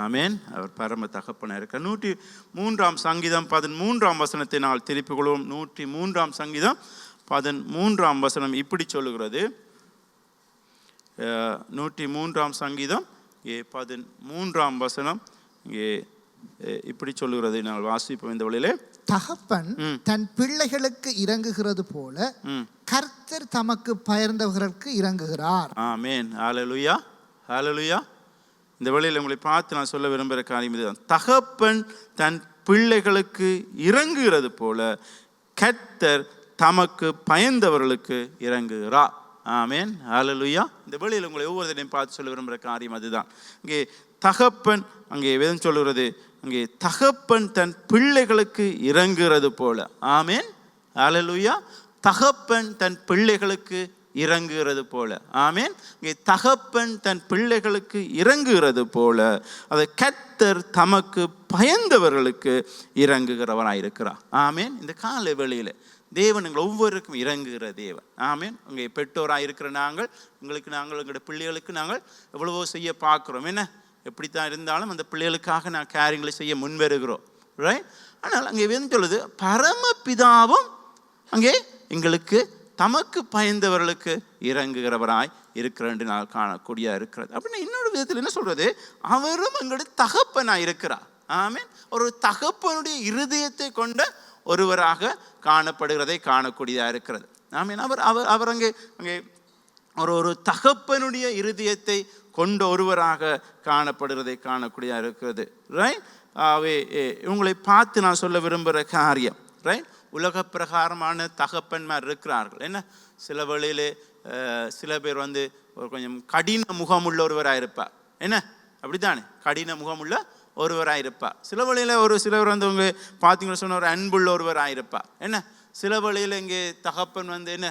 ஆமேன். அவர் பரம தகப்பனாக இருக்கிறார். 103 சங்கீதம் 13 வசனத்தை நாங்கள் திருப்பிக் கொள்வோம். 103 சங்கீதம் 13 வசனம் இப்படி சொல்லுகிறது. 103 சங்கீதம் 13 வசனம் இங்கே இப்படி சொல்லுகிறது. நாங்கள் வாசிப்போம் இந்த வழியிலே. தகப்பன் தன் பிள்ளைகளுக்கு இறங்குகிறது போல கர்த்தர் தமக்கு பயந்தவர்களுக்கு இறங்குகிறார். ஆமேன். ஹல்லேலூயா, ஹல்லேலூயா. இந்த வழியில் உங்களை பார்த்து நான் சொல்ல விரும்புகிற காரியம் இதுதான். தகப்பன் தன் பிள்ளைகளுக்கு இறங்குகிறது போல கர்த்தர் தமக்கு பயந்தவர்களுக்கு இறங்குகிறார். ஆமேன், ஹல்லேலூயா. இந்த வழியில் உங்களை ஒவ்வொருத்தரையும் பார்த்து சொல்ல விரும்புகிற காரியம் அதுதான். இங்கே தகப்பன், அங்கே வேதம் சொல்லுகிறது, அங்கே தகப்பன் தன் பிள்ளைகளுக்கு இறங்குகிறது போல. ஆமேன், ஹல்லேலூயா. தகப்பன் தன் பிள்ளைகளுக்கு இறங்குகிறது போல. ஆமேன். இங்கே தகப்பன் தன் பிள்ளைகளுக்கு இறங்குகிறது போல அதை கர்த்தர் தமக்கு பயந்தவர்களுக்கு இறங்குகிறவராயிருக்கிறார். ஆமேன். இந்த காலை வேளையில் தேவன் எங்கள் ஒவ்வொருக்கும் இறங்குகிற தேவன். ஆமேன். அங்கே பெற்றோராக இருக்கிற நாங்கள் எங்களுடைய பிள்ளைகளுக்கு நாங்கள் எவ்வளவோ செய்ய பார்க்குறோம். என்ன எப்படித்தான் இருந்தாலும் அந்த பிள்ளைகளுக்காக நான் காரியங்களை செய்ய முன்வருகிறோம். ரைட். ஆனால் அங்கே வேதம் சொல்லுது, பரமபிதாவும் அங்கே எங்களுக்கு தமக்கு பயந்தவர்களுக்கு இறங்குகிறவராய் இருக்கிற நான் காணக்கூடிய இருக்கிறது. அப்படின்னா இன்னொரு விதத்தில் என்ன சொல்றது, அவரும் எங்களுடைய தகப்பனாய் இருக்கிறார். ஆமீன். ஒரு தகப்பனுடைய இருதயத்தை கொண்ட ஒருவராக காணப்படுகிறதை காணக்கூடியதாக இருக்கிறது. ஆமீன். அவர் அங்கே ஒரு தகப்பனுடைய இருதயத்தை கொண்ட ஒருவராக காணப்படுகிறதை காணக்கூடியதாக இருக்கிறது. ரைட். இவங்களை பார்த்து நான் சொல்ல விரும்புகிற காரியம், ரைட், உலக பிரகாரமான தகப்பன்மார் இருக்கிறார்கள். என்ன சில வழியிலே சில பேர் ஒரு கொஞ்சம் கடின முகமுள்ள ஒருவராக இருப்பார். என்ன அப்படித்தானே, கடின முகமுள்ள ஒருவராக இருப்பார். சில வழியில் சிலவர் உங்க பார்த்தீங்கன்னு சொன்ன ஒரு அன்புள்ள ஒருவராக இருப்பார். என்ன சில வழியில் இங்கே தகப்பன் என்ன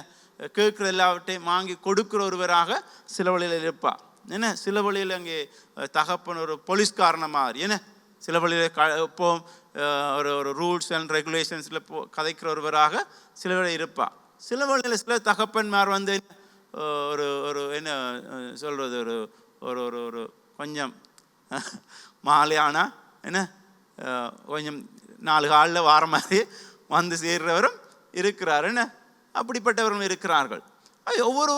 கேட்குற எல்லாவற்றையும் வாங்கி கொடுக்குற ஒருவராக சில வழியில் இருப்பார். என்ன சில வழியில் அங்கே தகப்பன் ஒரு போலீஸ்காரன மாதிரி, என்ன சில வழியில் இப்போ ஒரு ரூல்ஸ் அண்ட் ரெகுலேஷன்ஸில் கதைக்கிற ஒருவராக சில வழியில் இருப்பார். சில வழியில் சில தகப்பன்மார் ஒரு என்ன சொல்கிறது, ஒரு கொஞ்சம் மாலையானா என்ன கொஞ்சம் 4 காலில் வார மாதிரி சேர்றவரும் இருக்கிறார். என்ன அப்படிப்பட்டவர்களும் இருக்கிறார்கள். ஒவ்வொரு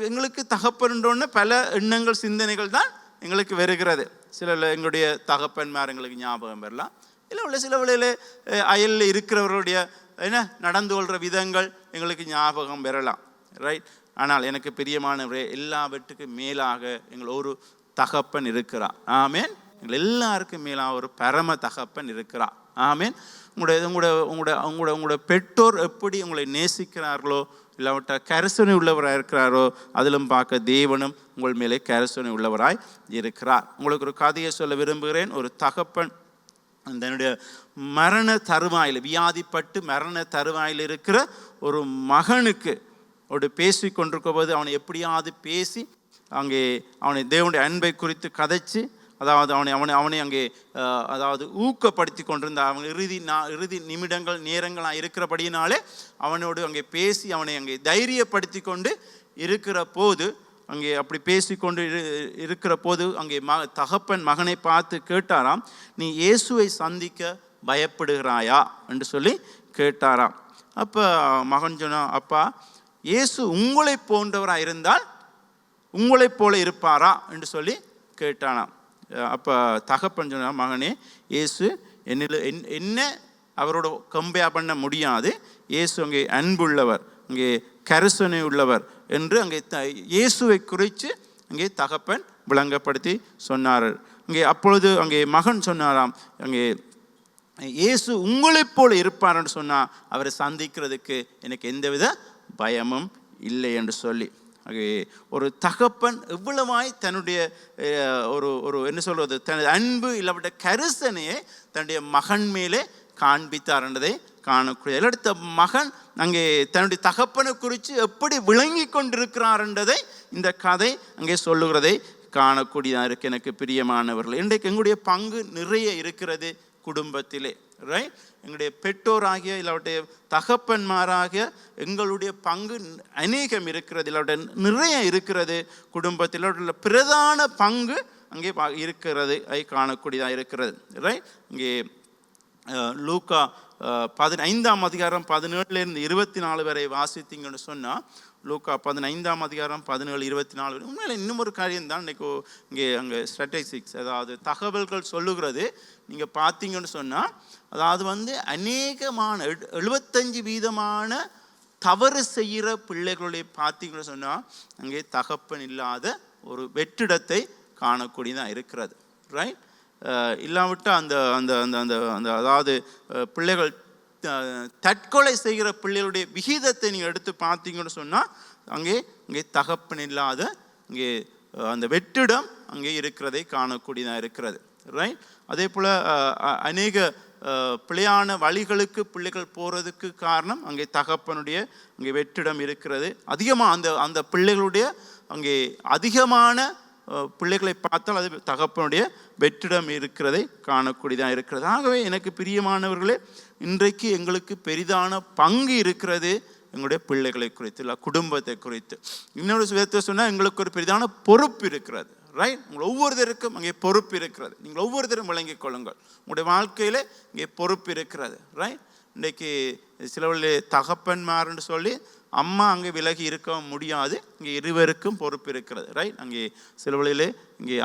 எங்களுக்கு தகப்பன்றோன்னு பல எண்ணங்கள் சிந்தனைகள் தான் எங்களுக்கு வருகிறது. சில எங்களுடைய தகப்பன்மார் எங்களுக்கு ஞாபகம் வரலாம். இல்லை சில வழியில் அயலில் இருக்கிறவர்களுடைய என்ன நடந்து கொள்கிற விதங்கள் எங்களுக்கு ஞாபகம் வரலாம். ரைட். ஆனால் எனக்கு பிரியமானவரே, எல்லாவற்றுக்கும் மேலாக எங்கள் ஒரு தகப்பன் இருக்கிறார். ஆமேன். எங்கள் எல்லாருக்கும் மேலாக ஒரு பரம தகப்பன் இருக்கிறார். ஆமேன். உங்களோட பெற்றோர் எப்படி உங்களை நேசிக்கிறார்களோ, இல்லாவிட்ட கரிசனை உள்ளவராக இருக்கிறாரோ, அதிலும் பார்க்க தேவனும் உங்கள் மேலே கரிசனை உள்ளவராய் இருக்கிறார். உங்களுக்கு ஒரு கதையை சொல்ல விரும்புகிறேன். ஒரு தகப்பன் தன்னுடைய மரண தருவாயில், வியாதிப்பட்டு மரண தருவாயில் இருக்கிற ஒரு மகனுக்கு பேசி கொண்டிருக்கும் போது அவனை எப்படியாவது பேசி அங்கே அவனை தேவனுடைய அன்பை குறித்து கதைச்சு, அதாவது அவனை அங்கே ஊக்கப்படுத்தி கொண்டிருந்த அவன் இறுதி நிமிடங்கள் நேரங்களாக இருக்கிறபடியினாலே அவனோடு அங்கே பேசி அவனை அங்கே தைரியப்படுத்தி கொண்டு இருக்கிற போது, அங்கே அப்படி பேசிக்கொண்டு இருக்கிற போது அங்கே தகப்பன் மகனை பார்த்து கேட்டாராம், நீ இயேசுவை சந்திக்க பயப்படுகிறாயா என்று சொல்லி கேட்டாராம். அப்போ மகன் சொன்னான், அப்பா, இயேசு உங்களை போன்றவராக இருந்தால் உங்களைப் போல இருப்பாரா என்று சொல்லி கேட்டானாம். அப்போ தகப்பன் சொன்ன, மகனே, இயேசு என்ன அவரோட கம்பேர் பண்ண முடியாது. இயேசு அங்கே அன்புள்ளவர், அங்கே கரிசனை உள்ளவர் என்று அங்கே இயேசுவை குறித்து அங்கே தகப்பன் விளங்கப்படுத்தி சொன்னார். அங்கே அப்பொழுது அங்கே மகன் சொன்னாராம், அங்கே இயேசு உங்களைப் போல இருப்பார் என்று சொன்னால் அவரை சந்திக்கிறதுக்கு எனக்கு எந்தவித பயமும் இல்லை என்று சொல்லி, ஒரு தகப்பன் எவ்வளவாய் தன்னுடைய ஒரு என்ன சொல்வது, தனது அன்பு இல்லாவிட்ட கரிசனையை தன்னுடைய மகன் மேலே காண்பித்தார் என்றதை காணக்கூடிய. அடுத்த மகன் அங்கே தன்னுடைய தகப்பனை குறித்து எப்படி விளங்கி கொண்டிருக்கிறார் என்றதை இந்த கதை அங்கே சொல்லுகிறதை காணக்கூடியதாக இருக்கு. எனக்கு பிரியமானவர்கள், இன்றைக்கு எங்களுடைய பங்கு நிறைய இருக்கிறது குடும்பத்திலே. ரைட். எங்களுடைய பெற்றோராகிய இல்லாவற்றை தகப்பன்மாராகிய எங்களுடைய பங்கு அநேகம் இருக்கிறது, இல்லாவற்றை நிறைய இருக்கிறது குடும்பத்தில். பிரதான பங்கு அங்கே இருக்கிறது காணக்கூடியதாக இருக்கிறது. ரைட், இங்கே லூக்கா 15ஆம் அதிகாரம் 17 24 வரை வாசித்தீங்கன்னு சொன்னால், லூக்கா 15ஆம் அதிகாரம் 17 24 வரை உண்மையில இன்னும் ஒரு காரியம் தான் இன்றைக்கு இங்கே அங்கே ஸ்டாட்டிஸ்டிக்ஸ், அதாவது தகவல்கள் சொல்லுகிறது. நீங்கள் பார்த்தீங்கன்னு சொன்னால், அதாவது அநேகமான 75% தவறு செய்கிற பிள்ளைகளுடைய பார்த்தீங்கன்னு சொன்னால் அங்கே தகப்பன் இல்லாத ஒரு வெற்றிடத்தை காணக்கூடியதாக இருக்கிறது. ரைட், இல்லாவிட்டால் அந்த அந்த அந்த அந்த அந்த அதாவது பிள்ளைகள் தற்கொலை செய்கிற பிள்ளைகளுடைய விகிதத்தை நீங்கள் எடுத்து பார்த்தீங்கன்னு சொன்னால் அங்கே தகப்பன் இல்லாத இங்கே அந்த வெற்றிடம் அங்கே இருக்கிறதை காணக்கூடியதாக இருக்கிறது. ரைட், அதே போல் அநேக பிழையான வழிகளுக்கு பிள்ளைகள் போகிறதுக்கு காரணம் அங்கே தகப்பனுடைய அங்கே வெற்றிடம் இருக்கிறது. அதிகமாக அந்த பிள்ளைகளுடைய அங்கே அதிகமான பிள்ளைகளை பார்த்தால் அது தகப்பனுடைய வெற்றிடம் இருக்கிறதை காணக்கூடியதாக இருக்கிறது. ஆகவே எனக்கு பிரியமானவர்களே, இன்றைக்கு எங்களுக்கு பெரிதான பங்கு இருக்கிறது எங்களுடைய பிள்ளைகளை குறித்து, இல்லை குடும்பத்தை குறித்து. இன்னொரு விதத்தை சொன்னால் எங்களுக்கு ஒரு பெரிதான பொறுப்பு இருக்கிறது. ரைட், உங்கள் ஒவ்வொருத்தருக்கும் அங்கே பொறுப்பு இருக்கிறது. நீங்கள் ஒவ்வொருத்தரும் விளங்கிக் கொள்ளுங்கள், உங்களுடைய வாழ்க்கையில் இங்கே பொறுப்பு இருக்கிறது. ரைட், இன்றைக்கு சிலவர்களே தகப்பன்மார்ன்னு சொல்லி அம்மா அங்கே விலகி இருக்க முடியாது, இங்கே இருவருக்கும் பொறுப்பு இருக்கிறது. ரைட், அங்கே சிலவழிலே இங்கே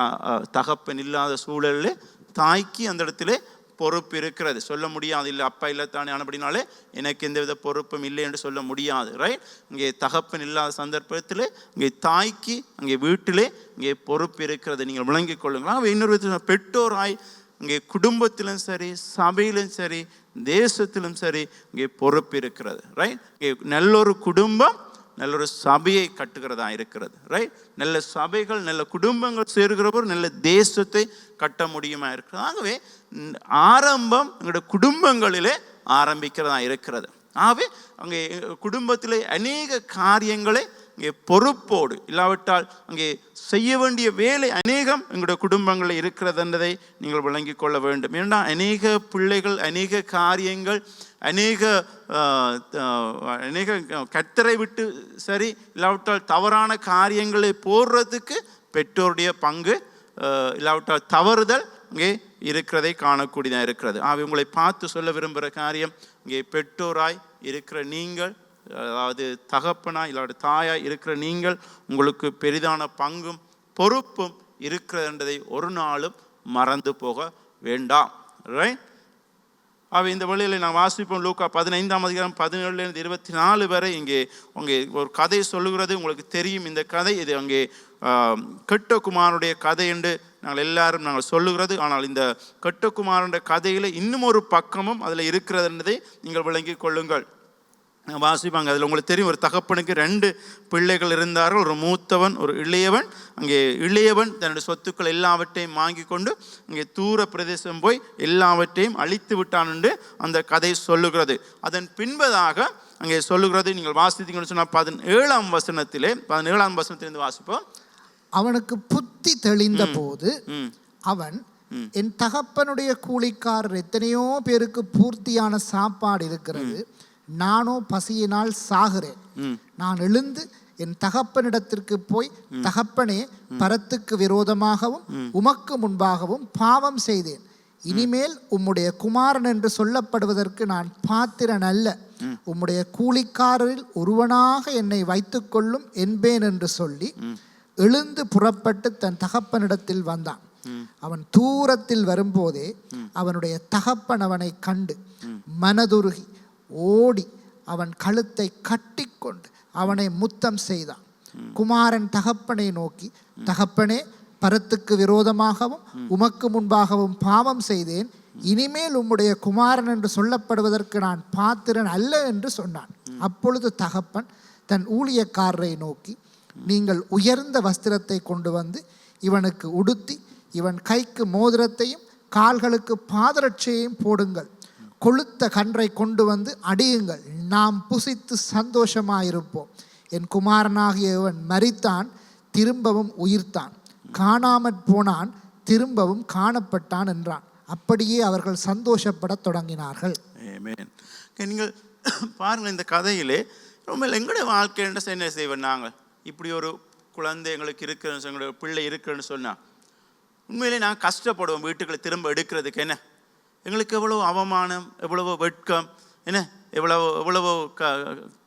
தகப்பன் இல்லாத சூழலில் தாய்க்கு அந்த இடத்துல பொறுப்பு இருக்கிறது. சொல்ல முடியாது, இல்லை அப்பா இல்லை தானே ஆனபடினாலே எனக்கு எந்தவித பொறுப்பும் இல்லை என்று சொல்ல முடியாது. ரைட், இங்கே தகப்பன் இல்லாத சந்தர்ப்பத்தில் இங்கே தாய்க்கு அங்கே வீட்டிலே இங்கே பொறுப்பு இருக்கிறது, நீங்கள் விளங்கிக் கொள்ளுங்கள். இன்னொரு விதத்தில் பெற்றோராய் இங்கே குடும்பத்திலும் சரி, சபையிலும் சரி, தேசத்திலும் சரி இங்கே பொறுப்பு இருக்கிறது. ரைட், இங்கே நல்லொரு குடும்பம் நல்லொரு சபையை கட்டுகிறதா இருக்கிறது. ரைட், நல்ல சபைகள் நல்ல குடும்பங்கள் சேர்கிறவர் நல்ல தேசத்தை கட்ட முடியுமா இருக்கிறது. ஆகவே ஆரம்பம் எங்களுடைய குடும்பங்களிலே ஆரம்பிக்கிறதா இருக்கிறது. ஆகவே அங்கே குடும்பத்திலே அநேக காரியங்களை இங்கே பொறுப்போடு, இல்லாவிட்டால் அங்கே செய்ய வேண்டிய வேலை அநேகம் எங்களுடைய குடும்பங்களில் இருக்கிறது என்பதை நீங்கள் விளங்கிக் கொள்ள வேண்டும். ஏன்னா அநேக பிள்ளைகள், அநேக காரியங்கள், அநேக கர்த்தரை விட்டு சரி, இல்லாவிட்டால் தவறான காரியங்களை போடுறதுக்கு பெற்றோருடைய பங்கு, இல்லாவிட்டால் தவறுதல் இங்கே இருக்கிறதை காணக்கூடியதாக இருக்கிறது. ஆகவே உங்களை பார்த்து சொல்ல விரும்புகிற காரியம், இங்கே பெற்றோராய் இருக்கிற நீங்கள், அதாவது தகப்பனாய் இல்லாவிட தாயாய் இருக்கிற நீங்கள், உங்களுக்கு பெரிதான பங்கும் பொறுப்பும் இருக்கிறது என்பதை ஒரு நாளும் மறந்து போக வேண்டாம். ரைட், அவை இந்த வழியில் நான் வாசிப்போம். லூக்கா 15ஆம் அதிகாரம் 17 24 வரை இங்கே ஒரு கதை சொல்லுகிறது. உங்களுக்கு தெரியும் இந்த கதை. இது அங்கே கெட்ட குமாரனுடைய கதை என்று நாங்கள் சொல்லுகிறது. ஆனால் இந்த கெட்ட குமாரனுடைய கதையில் இன்னும் ஒரு பக்கமும் அதில் இருக்கிறது என்பதை நீங்கள் விளங்கிக் கொள்ளுங்கள். வாசிப்பாங்க. அதில் உங்களுக்கு தெரியும், ஒரு தகப்பனுக்கு 2 பிள்ளைகள் இருந்தார்கள், ஒரு மூத்தவன் ஒரு இளையவன். அங்கே இளையவன் தன்னுடைய சொத்துக்கள் எல்லாவற்றையும் வாங்கி கொண்டு அங்கே தூர பிரதேசம் போய் எல்லாவற்றையும் அழித்து விட்டான் என்று அந்த கதை சொல்லுகிறது. அதன் பின்பதாக அங்கே சொல்லுகிறது, நீங்கள் வாசித்தீங்கன்னு சொன்னால் 17ஆம் வசனத்திலிருந்து வாசிப்போம். அவனுக்கு புத்தி தெளிந்த போது அவன், என் தகப்பனுடைய கூலிக்காரர் எத்தனையோ பேருக்கு பூர்த்தியான சாப்பாடு இருக்கிறது, நானோ பசியினால் சாகிறேன். நான் எழுந்து என் தகப்பனிடத்திற்கு போய், தகப்பனே, பரத்துக்கு விரோதமாகவும் உமக்கு முன்பாகவும் பாவம் செய்தேன். இனிமேல் உம்முடைய குமாரன் என்று சொல்லப்படுவதற்கு நான் பாத்திரன் அல்ல. உம்முடைய கூலிக்காரரில் ஒருவனாக என்னை வைத்துக் கொள்ளும் என்பேன் என்று சொல்லி எழுந்து புறப்பட்டு தன் தகப்பனிடத்தில் வந்தான். அவன் தூரத்தில் வரும்போதே அவனுடைய தகப்பன் அவனை கண்டு மனதுருகி ஓடி அவன் கழுத்தை கட்டிக்கொண்டு அவனை முத்தம் செய்தான். குமாரன் தகப்பனை நோக்கி, தகப்பனே, பரத்துக்கு விரோதமாகவும் உமக்கு முன்பாகவும் பாவம் செய்தேன். இனிமேல் உம்முடைய குமாரன் என்று சொல்லப்படுவதற்கு நான் பாத்திரன் அல்ல என்று சொன்னான். அப்பொழுது தகப்பன் தன் ஊழியக்காரரை நோக்கி, நீங்கள் உயர்ந்த வஸ்திரத்தை கொண்டு வந்து இவனுக்கு உடுத்தி, இவன் கைக்கு மோதிரத்தையும் கால்களுக்கு பாதரட்சையையும் போடுங்கள். கொளுத்த கன்றை கொண்டு வந்து அடியுங்கள். நாம் புசித்து சந்தோஷமாயிருப்போம். என் குமாரனாகிய இவன் மரித்தான், திரும்பவும் உயிர்த்தான், காணாமற் போனான், திரும்பவும் காணப்பட்டான் என்றான். அப்படியே அவர்கள் சந்தோஷப்பட தொடங்கினார்கள். ஆமென். நீங்கள் பாருங்கள், இந்த கதையிலே ரொம்ப எங்களுடைய வாழ்க்கை என்ன செய்வோம் நாங்கள். இப்படி ஒரு குழந்தை எங்களுக்கு இருக்குன்னு, எங்களுடைய பிள்ளை இருக்குன்னு சொன்னால் உண்மையிலே நாங்கள் கஷ்டப்படுவோம் வீட்டுக்களை திரும்ப எடுக்கிறதுக்கு. என்ன எங்களுக்கு எவ்வளோ அவமானம், எவ்வளவோ வெட்கம், என்ன எவ்வளவோ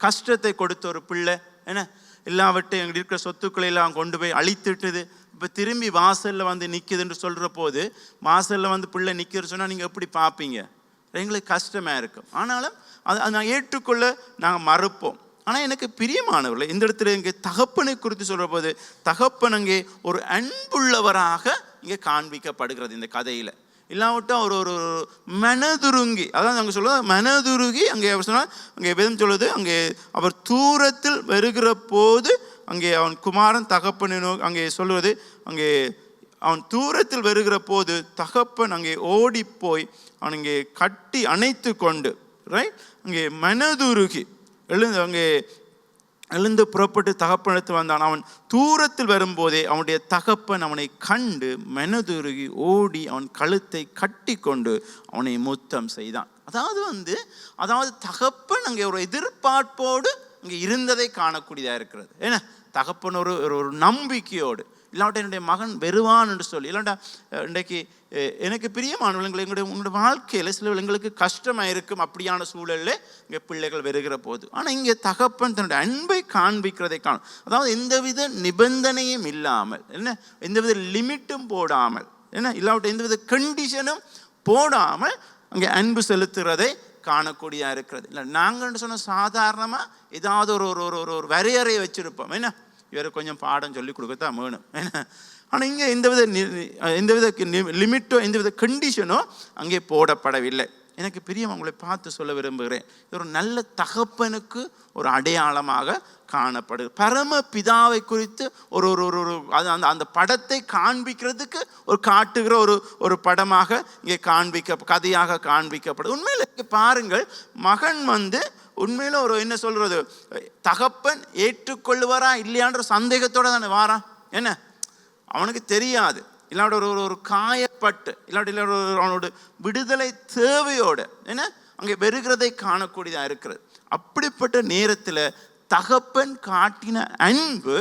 கஷ்டத்தை கொடுத்த ஒரு பிள்ளை, என்ன எல்லாவற்றையும் எங்களுக்கு இருக்கிற சொத்துக்களை எல்லாம் கொண்டு போய் அழித்துட்டுது. இப்போ திரும்பி வாசலில் வந்து நிற்குதுன்னு சொல்கிற போது, வாசலில் வந்து பிள்ளை நிற்கிறது சொன்னால் நீங்கள் எப்படி பார்ப்பீங்க? எங்களுக்கு கஷ்டமாக இருக்கும். ஆனாலும் அதை நான் ஏற்றுக்கொள்ள நாங்கள் மறுப்போம். ஆனால் எனக்கு பிரியமானவர்களே, இந்த இடத்துல இங்கே தகப்பனை குறித்து சொல்கிற போது, தகப்பன் அங்கே ஒரு அன்புள்ளவராக இங்கே காண்பிக்கப்படுகிறது இந்த கதையில். இல்லாவிட்டால் ஒரு ஒரு மனதுருங்கி, அதான் அங்கே சொல்லுவது மனதுருகி. அங்கே அவர் சொன்னால் அங்கே வேதம் சொல்லுது, அங்கே அவர் தூரத்தில் வருகிற போது அங்கே அவன் குமாரன் தகப்பனோ அங்கே சொல்லுவது, அங்கே அவன் தூரத்தில் வருகிற போது தகப்பன் அங்கே ஓடி போய் அவன் இங்கே கட்டி அணைத்து கொண்டு, ரைட், அங்கே மனதுருகி எழுந்து புறப்பட்டு தகப்பனிடத்து வந்தான். அவன் தூரத்தில் வரும்போதே அவனுடைய தகப்பன் அவனை கண்டு மனதுருகி ஓடி அவன் கழுத்தை கட்டி கொண்டு அவனை முத்தம் செய்தான். அதாவது தகப்பன் அங்கே ஒரு எதிர்பார்ப்போடு அங்கே இருந்ததை காணக்கூடியதாக இருக்கிறது. ஏன்னா தகப்பன் ஒரு நம்பிக்கையோடு, இல்லாட்ட என்னுடைய மகன் வருவான் என்று சொல்லி, இல்லாட்டா இன்றைக்கு எனக்கு பிரியமானவர்கள் உங்களுடைய வாழ்க்கையில் சில எங்களுக்கு கஷ்டமாக இருக்கும் அப்படியான சூழலில் இங்கே பிள்ளைகள் வருகிற போது. ஆனால் இங்கே தகப்பன் தன்னுடைய அன்பை காண்பிக்கிறதை காணும். அதாவது எந்தவித நிபந்தனையும் இல்லாமல், என்ன எந்தவித லிமிட்டும் போடாமல், என்ன இல்லாவிட்ட எந்தவித கண்டிஷனும் போடாமல் அங்கே அன்பு செலுத்துகிறதை காணக்கூடியதாக இருக்கிறது. இல்லை நாங்கள் சொன்ன சாதாரணமாக ஏதாவது ஒரு வரையறையை வச்சுருப்போம். என்ன இவருக்கு கொஞ்சம் பாடம் சொல்லி கொடுக்கத்தான் வேணும். ஏன்னா ஆனால் இங்கே எந்தவித லிமிட்டோ எந்தவித கண்டிஷனோ அங்கே போடப்படவில்லை. எனக்கு பிரியம் உங்களை பார்த்து சொல்ல விரும்புகிறேன், இது ஒரு நல்ல தகப்பனுக்கு ஒரு அடையாளமாக காணப்படுது. பரம பிதாவை குறித்து ஒரு அந்த படத்தை காண்பிக்கிறதுக்கு காட்டுகிற ஒரு படமாக இங்கே கதையாக காண்பிக்கப்படுது. உண்மையில் பாருங்கள், மகன் உண்மையில என்ன சொல்றது, தகப்பன் ஏற்றுக்கொள்ளுவாரா இல்லையான்ற சந்தேகத்தோட தானே வாரான். என்ன அவனுக்கு தெரியாது, இல்லாட்ட ஒரு காயப்பட்டு, இல்லாட்டி அவனோட விடுதலை தேவையோடு என்ன அங்கே வருகிறதை காணக்கூடியதாக இருக்கிறது. அப்படிப்பட்ட நேரத்தில் தகப்பன் காட்டின அன்பு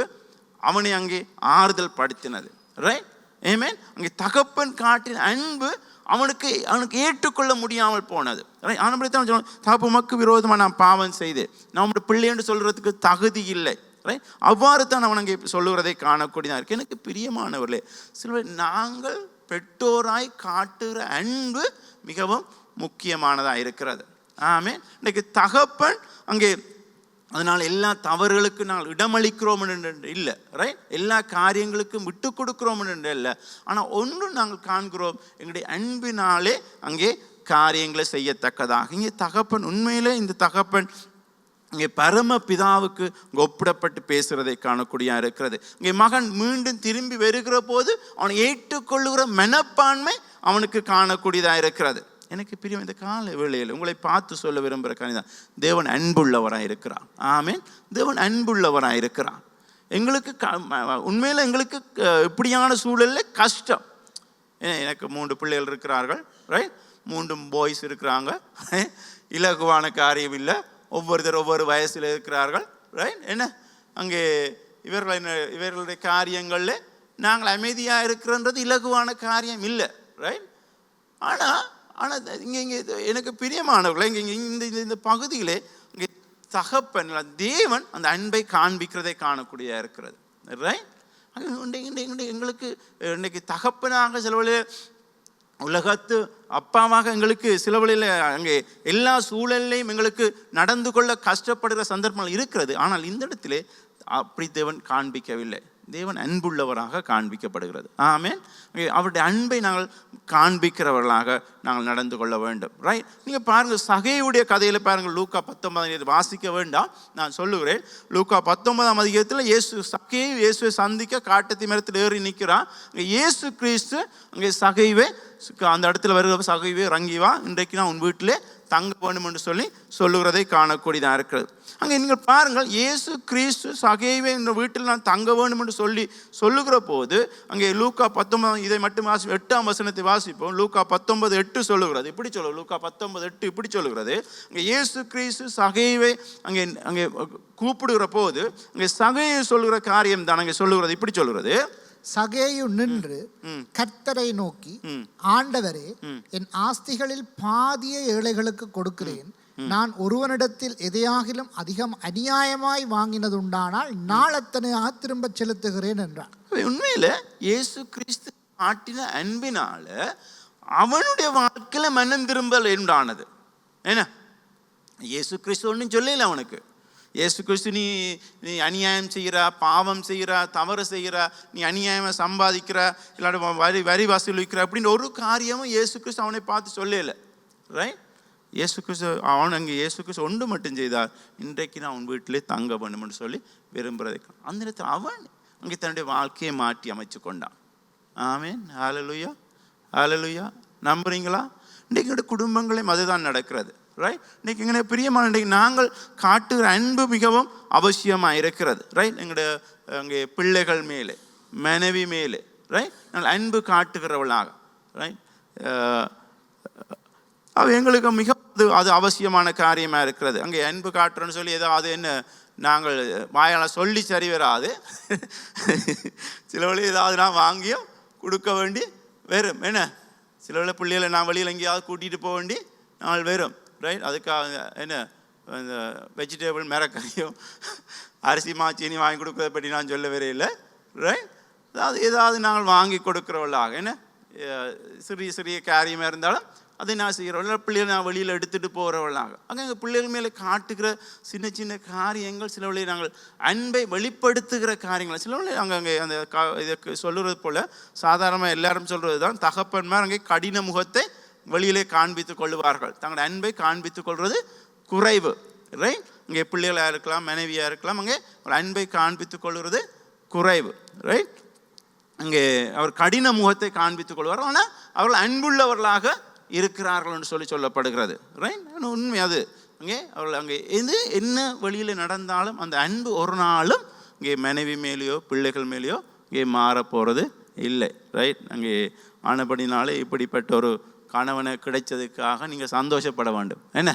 அவனை அங்கே ஆறுதல் படுத்தினது. ரைட், ஆமென். அங்கே தகப்பன் காட்டின அன்பு அவனுக்கு ஏற்றுக்கொள்ள முடியாமல் போனது. ஆனப்படித்தான் தகப்ப உமக்கு விரோதமாக நான் பாவம் செய்தேன், நம்முடைய பிள்ளை என்று சொல்றதுக்கு தகுதி இல்லை. ரைட், அவ்வாறு தான் அவன் அங்கே சொல்லுகிறதை காணக்கூடியதாக இருக்கு. எனக்கு பிரியமானவர்களே, சில நாங்கள் பெற்றோராய் காட்டுகிற அன்பு மிகவும் முக்கியமானதாக இருக்கிறது. ஆமென். இன்னைக்கு தகப்பன் அங்கே அதனால் எல்லா தவறுகளுக்கு நாங்கள் இடமளிக்கிறோம் என்று இல்லை, ரைட், எல்லா காரியங்களுக்கும் விட்டு கொடுக்கிறோம் என்று இல்லை. ஆனால் ஒன்று நாங்கள் காண்கிறோம், எங்களுடைய அன்பினாலே அங்கே காரியங்களை செய்யத்தக்கதாக. இங்கே தகப்பன் உண்மையிலே இந்த தகப்பன் இங்கே பரம பிதாவுக்கு ஒப்பிடப்பட்டு பேசுகிறதை காணக்கூடியதாக இருக்கிறது. இங்கே மகன் மீண்டும் திரும்பி வருகிற போது அவனை ஏற்றுக்கொள்ளுகிற மனப்பான்மை அவனுக்கு காணக்கூடியதாக இருக்கிறது. எனக்கு பிரியம் இந்த கால வேளையில் உங்களை பார்த்து சொல்ல விரும்புகிற காரியம், தேவன் அன்புள்ளவராக இருக்கிறான். ஆமென். தேவன் அன்புள்ளவராக இருக்கிறான். எங்களுக்கு உண்மையில் எங்களுக்கு இப்படியான சூழலில் கஷ்டம். எனக்கு 3 பிள்ளைகள் இருக்கிறார்கள், ரைட், 3 பாய்ஸ் இருக்கிறாங்க. இலகுவான காரியம் இல்லை. ஒவ்வொருத்தர் ஒவ்வொரு வயசில் இருக்கிறார்கள், ரைட். என்ன அங்கே இவர்களுடைய காரியங்களில் நாங்கள் அமைதியாக இருக்கிறன்றது இலகுவான காரியம் இல்லை, ரைட். ஆனால் இங்கே எனக்கு பிரியமானவர்களே, இங்கே இந்த பகுதியிலே இங்கே தகப்பன் தேவன் அந்த அன்பை காண்பிக்கிறதை காணக்கூடியதாக இருக்கிறது, ரைட். எங்களுக்கு இன்னைக்கு தகப்பனாக சிலவழில் உலகத்து அப்பாவாக எங்களுக்கு சிலவழில் அங்கே எல்லா சூழலையும் எங்களுக்கு நடந்து கொள்ள கஷ்டப்படுகிற சந்தர்ப்பங்கள் இருக்கிறது. ஆனால் இந்த இடத்திலே அப்படி தேவன் காண்பிக்கவில்லை. தேவன் அன்புள்ளவராக காண்பிக்கப்படுகிறது. ஆமென். அவருடைய அன்பை நாங்கள் காண்பிக்கிறவர்களாக நாங்கள் நடந்து கொள்ள வேண்டும், ரைட். நீங்கள் பாருங்கள், சகையுடைய கதையில் பாருங்கள், லூக்கா 19 வாசிக்க வேண்டாம், நான் சொல்லுகிறேன். லூக்கா 19 அதிகாரத்தில் இயேசுவை சந்திக்க காட்டத்தி மரத்தில் ஏறி நிற்கிறான். இயேசு கிறிஸ்து அங்கே சகைவே அந்த இடத்துல வருகிற சகைவே இறங்கி வா, இன்றைக்கு நான் உன் வீட்டிலே தங்க வேண்டும் என்று சொல்லுகிறதை காணக்கூடியதாக இருக்கிறது. அங்கே நீங்கள் பாருங்கள், இயேசு கிறிஸ்து சகைவே இந்த வீட்டில் நான் தங்க வேண்டும் என்று சொல்லுகிற போது அங்கே லூக்கா 19 இதை மட்டும் 8ஆம் வசனத்தை வாசிப்போம். லூக்கா 19:8 சொல்லுகிறது இப்படி சொல்லுவது. லூக்கா 19:8 இப்படி சொல்லுகிறது, அங்கே இயேசு கிறிஸ்து சகைவே அங்கே கூப்பிடுகிற போது அங்கே சகையை சொல்லுகிற காரியம் தான் அங்கே சொல்லுகிறது. இப்படி சொல்லுகிறது, சகேயு நின்று கர்த்தரை நோக்கி, ஆண்டவரே, என் ஆஸ்திகளில் பாதியை ஏழைகளுக்கு கொடுக்கிறேன். நான் ஒருவனிடத்தில் எதையாகிலும் அதிகம் அநியாயமாய் வாங்கினதுண்டானால் நாளத்தனையாக திரும்ப செலுத்துகிறேன் என்றான். உண்மையில இயேசு கிறிஸ்து காட்டின அன்பினால அவனுடைய வாழ்க்கையில மனம் திரும்பல் என்றானது. என்ன, இயேசு கிறிஸ்து ஒன்றும் சொல்லல அவனுக்கு. இயேசு கிறிஸ்து நீ அநியாயம் செய்கிற, பாவம் செய்கிற, தவறு செய்கிற, நீ அநியாயமாக சம்பாதிக்கிற, இல்லாட்டி வரி வசூலிக்கிற அப்படின்னு ஒரு காரியமும் இயேசு கிறிஸ்து அவனை பார்த்து சொல்லல. ரைட்? இயேசு கிறிஸ்து அங்கே இயேசு கிறிஸ்து ஒன்று மட்டும் செய்தார், இன்றைக்கு நான் உன் வீட்டிலே தங்க வேண்டும்னு சொல்லி விரும்புகிறதை. அந்த நேரத்தில் அவன் அங்கே தன்னுடைய வாழ்க்கையை மாற்றி அமைச்சு கொண்டான். ஆமேன். ஹல்லேலூயா, ஹல்லேலூயா. நம்புறீங்களா? இன்றைக்கு எங்களுடைய குடும்பங்களையும் அதுதான் நடக்கிறது. ரைட்? இன்றைக்கி எங்களுடைய பிரியமான இன்றைக்கு நாங்கள் காட்டுகிற அன்பு மிகவும் அவசியமாக இருக்கிறது. ரைட்? எங்களுடைய அங்கே பிள்ளைகள் மேலே, மனைவி மேலே, ரைட், நாங்கள் அன்பு காட்டுகிறவளாக, ரைட், அது எங்களுக்கு மிக அது அவசியமான காரியமாக இருக்கிறது. அங்கே அன்பு காட்டுறோன்னு சொல்லி ஏதாவது என்ன நாங்கள் வாயால் சொல்லி சரி வராது. சில வழி ஏதாவது நான் வாங்கியும் கொடுக்க வேண்டி வெறும். என்ன, சில வேளை பிள்ளைகளை நான் வெளியில் எங்கேயாவது கூட்டிகிட்டு போக வேண்டி நாங்கள் வெறும். ரைட்? அதுக்காக என்ன இந்த வெஜிடபிள் மிரக்கறியும் அரிசி மாச்சீனி வாங்கி கொடுக்குறத பற்றி நான் சொல்ல வரே இல்லை. ரைட்? ஏதாவது நாங்கள் வாங்கி கொடுக்குறவளாக, என்ன சிறிய சிறிய காரியமாக இருந்தாலும் அதை நான் செய்கிறவள், பிள்ளைகளை நான் வெளியில் எடுத்துகிட்டு போகிறவளாக. அங்கே எங்கள் பிள்ளைகள் மேலே காட்டுகிற சின்ன சின்ன காரியங்கள், சில வழியை நாங்கள் அன்பை வெளிப்படுத்துகிற காரியங்கள், சில வழியை அங்கே அந்த இதுக்கு சொல்லுறது போல் சாதாரணமாக எல்லாரும் சொல்கிறது தான், தகப்பன்மார் அங்கே கடின முகத்தை வெளியிலே காண்பித்துக் கொள்வார்கள். தங்களோட அன்பை காண்பித்துக் கொள்வது குறைவு. ரைட்? இங்கே பிள்ளைகளாக இருக்கலாம், மனைவியாக இருக்கலாம், அங்கே அன்பை காண்பித்துக் கொள்வது குறைவு. ரைட்? அங்கே அவர் கடின முகத்தை காண்பித்துக் கொள்வார்கள், ஆனால் அவர்கள் அன்புள்ளவர்களாக இருக்கிறார்கள் என்று சொல்லப்படுகிறது. ரைட்? உண்மை அது. அங்கே அவர்கள் அங்கே என்ன வழியில் நடந்தாலும் அந்த அன்பு ஒரு நாளும் இங்கே மனைவி மேலேயோ பிள்ளைகள் மேலேயோ இங்கே மாறப்போகிறது இல்லை. ரைட்? அங்கே ஆனபடினாலே இப்படிப்பட்ட ஒரு கணவனை கிடைச்சதுக்காக நீங்கள் சந்தோஷப்பட வேண்டும். என்ன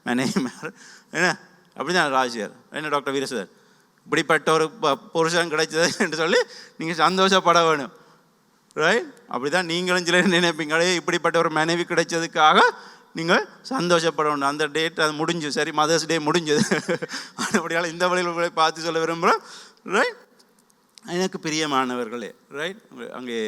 மனைவி என்ன அப்படிதான் ராஜியார், என்ன டாக்டர் வீரசார், இப்படிப்பட்ட ஒரு புருஷன் கிடைச்சது என்று சொல்லி நீங்கள் சந்தோஷப்பட வேணும். ரைட்? அப்படிதான் நீங்களும் சில நினைப்பீங்களே, இப்படிப்பட்ட ஒரு மனைவி கிடைச்சதுக்காக நீங்கள் சந்தோஷப்பட வேண்டும். அந்த டேட் அது முடிஞ்சு, சரி, மதர்ஸ் டே முடிஞ்சது. அப்படியால் இந்த வழியில் பார்த்து சொல்ல விரும்புகிறோம். ரைட்? எனக்கு பிரியமானவர்களே, ரைட், அங்கே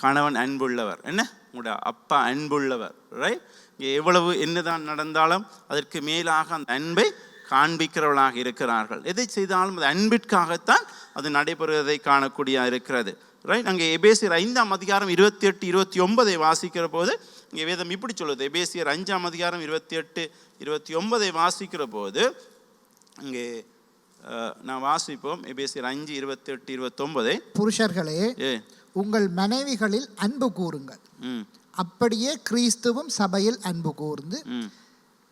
கணவன் அன்புள்ளவர், என்ன உங்களோட அப்பா அன்புள்ளவர். ரைட்? இங்கே எவ்வளவு என்னதான் நடந்தாலும் அதற்கு மேலாக அந்த அன்பை காண்பிக்கிறவர்களாக இருக்கிறார்கள். எதை செய்தாலும் அது அன்பிற்காகத்தான் அது நடைபெறுவதை காணக்கூடிய இருக்கிறது. ரைட்? அங்கே எபேசியர் 5ஆம் அதிகாரம் 28, 29 வாசிக்கிற போது இங்கே வேதம் இப்படி சொல்லுது. எபேசியர் 5ஆம் அதிகாரம் 28, 29 வாசிக்கிற போது இங்கே நான் வாசிப்போம். எபேசியர் 5, 28, 29. புருஷர்களே, உங்கள் மனைவிகளில் அன்பு கூறுங்கள், அப்படியே கிறிஸ்துவும் சபையில் அன்பு கூர்ந்து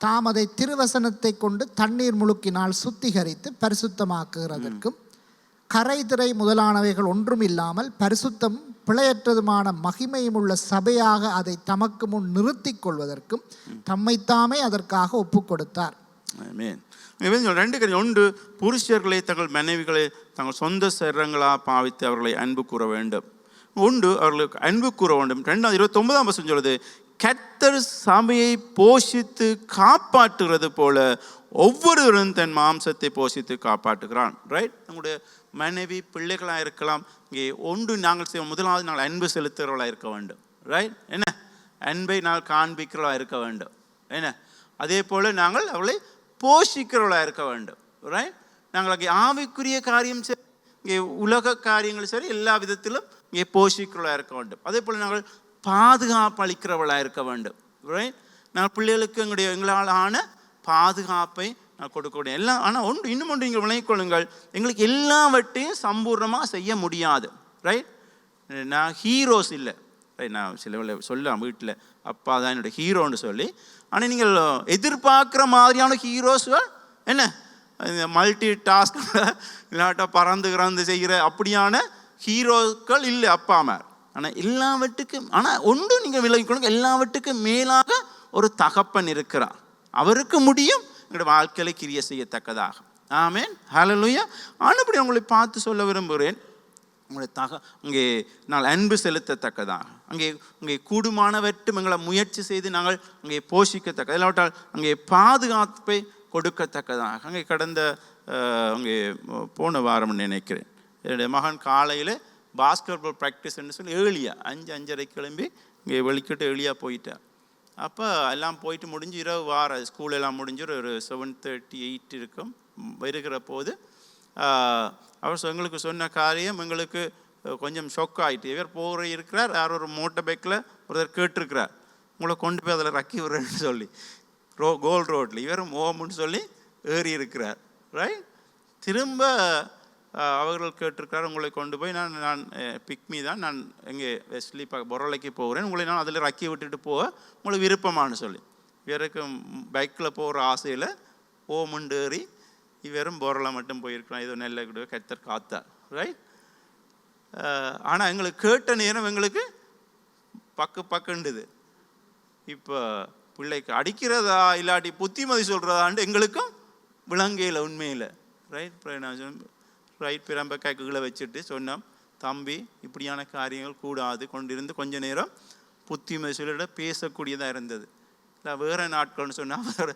தாம் அதை திருவசனத்தை கொண்டு தண்ணீர் முழுக்கினால் சுத்திகரித்து பரிசுத்தமாக்குகிறதற்கும் கரைதிரை முதலானவைகள் ஒன்றும் இல்லாமல் பரிசுத்தம் பிழையற்றதுமான மகிமையும் உள்ள சபையாக அதை தமக்கு முன் நிறுத்திக் கொள்வதற்கும் தம்மைத்தாமே அதற்காக ஒப்பு கொடுத்தார். ரெண்டு காரியம். ஒன்று, புருஷர்களை தங்கள் மனைவிகளை தங்கள் சொந்த சரங்களாக பாவித்து அவர்களை அன்பு கூற வேண்டும். ஒன்று, அவர்களுக்கு அன்பு கூற வேண்டும். 2, 29 சொல்லுது, கர்த்தர் சபையை போஷித்து காப்பாற்றுகிறது போல ஒவ்வொருவரும் தன் மாம்சத்தை போஷித்து காப்பாற்றுகிறான். ரைட்? நம்முடைய மனைவி பிள்ளைகளாக இருக்கலாம். இங்கே ஒன்று நாங்கள் செய்வோம், முதலாவது நாங்கள் அன்பு செலுத்துகிறவர்களாக இருக்க வேண்டும். ரைட்? என்ன, அன்பை நாங்கள் காண்பிக்கிறவர்களாக இருக்க வேண்டும். என்ன, அதே போல் நாங்கள் அவளை போஷிக்கிறவர்களாக இருக்க வேண்டும். ரைட்? நாங்கள் அங்கே ஆவிக்குரிய காரியம் சரி, இங்கே உலக காரியங்கள் சரி, எல்லா விதத்திலும் இங்கே போஷிக்கிறவர்களாக இருக்க வேண்டும். அதே போல் நாங்கள் பாதுகாப்பு அளிக்கிறவளாக இருக்க வேண்டும். ரைட்? நாங்கள் பிள்ளைகளுக்கு எங்களால் ஆன பாதுகாப்பை நான் கொடுக்க முடியும் எல்லாம். ஆனால் ஒன்று, இன்னும் ஒன்று நீங்கள் விளங்கிக் கொள்ளுங்கள், எங்களுக்கு எல்லாவற்றையும் சம்பூர்ணமாக செய்ய முடியாது. ரைட்? நான் ஹீரோஸ் இல்லை. ரைட்? நான் சில சொல்லலாம் வீட்டில் அப்பா தான் என்னோடய ஹீரோன்னு சொல்லி. ஆனால் நீங்கள் எதிர்பார்க்குற மாதிரியான ஹீரோஸ்கள் என்ன, மல்டி டாஸ்க் இல்லாட்டா பறந்து செய்கிற அப்படியான ஹீரோக்கள் இல்லை அப்பா அம்மா. ஆனால் எல்லாவற்றுக்கும், ஆனால் ஒன்று நீங்கள் விளங்கிக்கொள்ளுங்க, எல்லாவற்றுக்கும் மேலாக ஒரு தகப்பன் இருக்கிறார். அவருக்கு முடியும் எங்களோட வாழ்க்கையில கிரியை செய்யத்தக்கதாக. ஆமேன். ஹல்லேலூயா. ஆனால் அப்படி உங்களை பார்த்து சொல்ல விரும்புகிறேன், உங்களுடைய அங்கே நாங்கள் அன்பு செலுத்தத்தக்கதாக, அங்கே கூடுமானவற்றும் எங்களை முயற்சி செய்து நாங்கள் அங்கே போஷிக்கத்தக்க, இல்லாவிட்டால் அங்கே பாதுகாப்பை கொடுக்கத்தக்கதாக. அங்கே கடந்த அங்கே போன வாரம் நினைக்கிறேன், என்னுடைய மகன் காலையில் பாஸ்கெட் பால் ப்ராக்டிஸ்ன்னு சொல்லி ஏர்லியாக 5-5:30 கிளம்பி இங்கே வெளிக்கிட்டு ஏர்லியாக போயிட்டார். அப்போ எல்லாம் போயிட்டு முடிஞ்சு இரவு வார ஸ்கூல் எல்லாம் முடிஞ்சு ஒரு 7:30-8 இருக்கும். வருகிற போது அவர் எங்களுக்கு சொன்ன காரியம் எங்களுக்கு கொஞ்சம் ஷொக் ஆகிட்டு. இவர் போகிற இருக்கிறார், யார் ஒரு மோட்டர் பைக்கில் ஒருத்தர் கேட்டிருக்கிறார், உங்களை கொண்டு போய் அதில் ரக்கி விடுறேன்னு சொல்லி கோல் ரோட்டில் இவரும் ஓமுன்னு சொல்லி ஏறி இருக்கிறார். ரைட், திரும்ப அவர்கள் கேட்டிருக்கிறார், உங்களை கொண்டு போய் நான் பிக்மி தான், நான் எங்கே வெஸ்ட்லி பொருளைக்கு போகிறேன், உங்களை நான் அதில் ரக்கி விட்டுட்டு போக உங்களுக்கு விருப்பமானு சொல்லி. இவருக்கு பைக்கில் போகிற ஆசையில் ஓமுண்டு ஏறி இவரும் பொருளை மட்டும் போயிருக்கலாம். இது நெல்லை கூட கத்தர் காத்தார். ரைட், ஆனால் எங்களுக்கு கேட்ட நேரம் எங்களுக்கு பக்குண்டுது. இப்போ பிள்ளைக்கு அடிக்கிறதா இல்லாட்டி புத்திமதி சொல்கிறதாண்டு எங்களுக்கும் விளங்கையில் உண்மையில். ரைட், பிரம்ப கைக்குகளை வச்சுட்டு சொன்னோம், தம்பி இப்படியான காரியங்கள் கூடாது கொண்டிருந்து கொஞ்ச நேரம் புத்திமதி சொல்லிட பேசக்கூடியதாக இருந்தது. இல்லை வேறு நாட்கள்னு சொன்னால்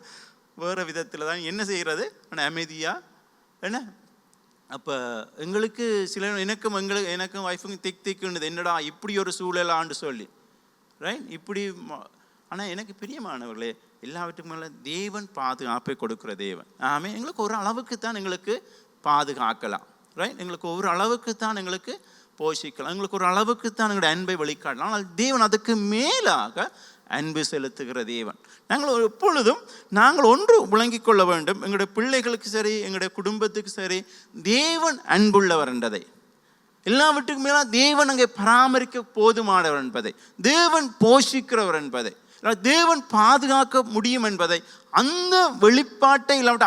வேறு விதத்தில் தான் என்ன செய்கிறது, ஆனால் அமைதியாக என்ன. அப்போ எங்களுக்கு சில எனக்கும் ஒய்ஃபுக்கும் திக்குன்னுது, என்னடா இப்படி ஒரு சூழலான்னு சொல்லி. ரைட், இப்படி. ஆனால் எனக்கு பிரியமானவர்களே, எல்லாவற்றுக்கும் மேலே தேவன் பாதுகாப்பை கொடுக்குற தேவன். எங்களுக்கு ஒரு அளவுக்கு தான் எங்களுக்கு பாதுகாக்கலாம். ரைட், எங்களுக்கு ஒரு அளவுக்கு தான் எங்களுக்கு போஷிக்கலாம், எங்களுக்கு ஒரு அளவுக்கு தான் எங்களுடைய அன்பை வெளிக்காட்டலாம். ஆனால் தேவன் அதுக்கு மேலாக அன்பு செலுத்துகிற தேவன். நாங்கள் எப்பொழுதும் ஒன்று விளங்கிக் கொள்ள வேண்டும், எங்களுடைய பிள்ளைகளுக்கு சரி எங்களுடைய குடும்பத்துக்கு சரி தேவன் அன்புள்ளவர் என்பதை, எல்லாவற்றுக்கும் மேலே தேவன் அங்கே பராமரிக்க போதுமானவர் என்பதை, தேவன் போஷிக்கிறவர் என்பதை, தேவன் பாதுகாக்க முடியும் என்பதை, அந்த வெளிப்பாட்டை இல்லாவிட்ட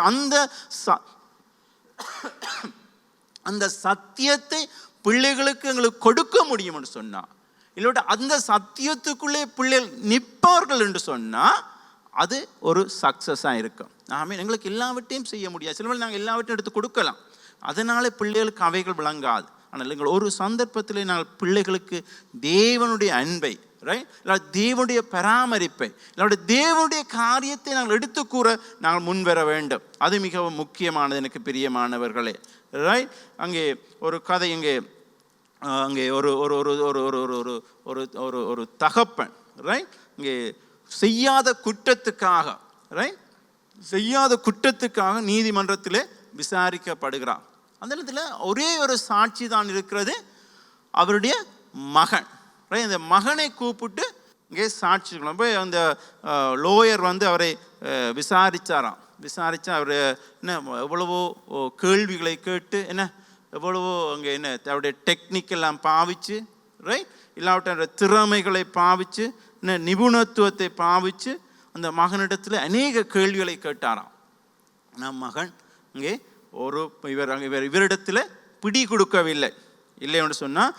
அந்த சத்தியத்தை பிள்ளைகளுக்கு எங்களுக்கு கொடுக்க முடியும் என்று சொன்னால், இல்லாவிட்ட அந்த சத்தியத்துக்குள்ளே பிள்ளைகள் நிற்பார்கள் என்று சொன்னால் அது ஒரு சக்ஸஸாக இருக்கும். எங்களுக்கு எல்லாவற்றையும் செய்ய முடியாது, சில நாங்கள் எல்லாவற்றையும் எடுத்து கொடுக்கலாம், அதனால பிள்ளைகளுக்கு அவைகள் விளங்காது. ஆனால் எங்கள் ஒரு சந்தர்ப்பத்தில் நாங்கள் பிள்ளைகளுக்கு தேவனுடைய அன்பை, ரைட், இல்லை தேவனுடைய பராமரிப்பை, இல்லாவிட தேவனுடைய காரியத்தை நாங்கள் எடுத்து கூற நாங்கள் முன்வர வேண்டும். அது மிகவும் முக்கியமானது எனக்கு பிரியமானவர்களே. ரைட், அங்கே ஒரு கதை, அங்கே ஒரு ஒரு ஒரு ஒரு ஒரு ஒரு ஒரு ஒரு ஒரு தகப்பன், ரைட், இங்கே செய்யாத குற்றத்துக்காக நீதிமன்றத்தில் விசாரிக்கப்படுகிறார். அந்த இடத்துல ஒரே ஒரு சாட்சி தான் இருக்கிறது, அவருடைய மகன். ரைட், இந்த மகனை கூப்பிட்டு இங்கே சாட்சி போய் அந்த லோயர் அவரை விசாரித்தா அவர் என்ன எவ்வளவோ கேள்விகளை கேட்டு என்ன எவ்வளவோ அங்கே என்ன அவருடைய டெக்னிக்கெல்லாம் பாவிச்சு, ரைட், இல்லாவிட்ட திறமைகளை பாவிச்சு, என்ன நிபுணத்துவத்தை பாவிச்சு அந்த மகனிடத்தில் அநேக கேள்விகளை கேட்டாராம். நம் மகன் இங்கே இவரிடத்தில் பிடி கொடுக்கவில்லை. இல்லைன்னு சொன்னால்